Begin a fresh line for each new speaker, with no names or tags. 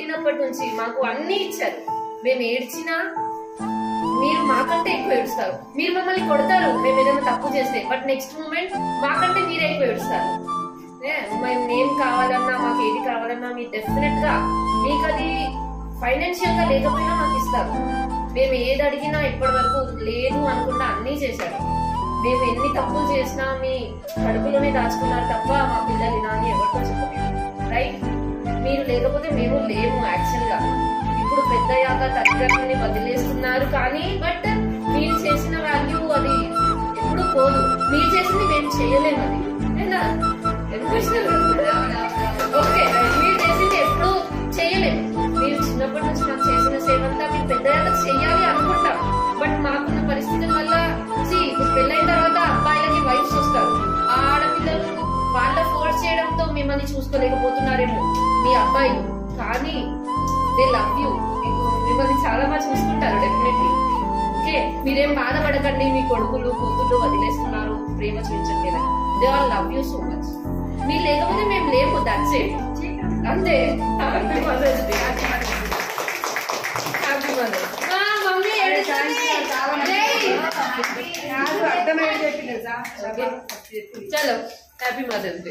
పుట్టినప్పటి నుంచి మాకు అన్ని ఇచ్చారు. మేము ఏడ్చినా మీరు మాకంటే ఎక్కువ ఏడుస్తారు. మీరు మమ్మల్ని కొడతారు మేము ఏదైనా తప్పు చేస్తే, బట్ నెక్స్ట్ మూమెంట్ మాకంటే మీరే ఎక్కువ ఏడుస్తారు. మేము ఏం కావాలన్నా, మాకు ఏది కావాలన్నా మీరు డెఫినెట్ గా మీకు అది ఫైనాన్షియల్ గా లేకపోయినా మాకు ఇస్తారు. మేము ఏది అడిగినా ఇప్పటి వరకు లేదు అనుకుంటా అన్ని చేశారు. మేము ఎన్ని తప్పులు చేసినా మీ కడుపులోనే దాచుకున్నారు తప్ప మా పిల్లలు ఇలా అని ఎవరితో చెప్పలేదు. రైట్? మీరు లేకపోతే మేము లేము యాక్చువల్ గా. ఇప్పుడు పెద్దయ్యాక తల్లిదండ్రులని వదిలేస్తున్నారు కానీ బట్ మీరు చేసిన వాల్యూ అది ఎప్పుడు పోదు. మీరు చేసింది మేము చేయలేము. అది ఓకే, మీరు చేసింది ఎప్పుడు చేయలేము. మీరు చిన్నప్పటి నుంచి నాకు చేసిన సేవంతా మీరు పెద్దయ్యాక చెయ్యాలి అనుకుంటాం. బట్ మాకున్న పరిస్థితుల వల్ల పెళ్ళైన తర్వాత అబ్బాయిలకి వైఫ్స్ వస్తారు. ఆ ఆడపిల్లలు వాళ్ళ ఫోర్స్ చేయడంతో మిమ్మల్ని చూసుకోలేకపోతున్నారేమో మీ అబ్బాయిలు, కానీ దే లవ్ యూ. మిమ్మల్ని చాలా బాగా చూసుకుంటారు డెఫినెట్లీ. ఓకే, మీరేం బాధపడకండి మీ కొడుకులు కూతుళ్ళు వదిలేస్తున్నారు ప్రేమ చూపించట్లేదని. They all love you so much. మీరు లేకపోతే మేము లేము, దట్స్ ఇట్. అంతే. Happy mother's day. Happy mother's. Mummy చలో హ్యాపీ మదర్స్ డే.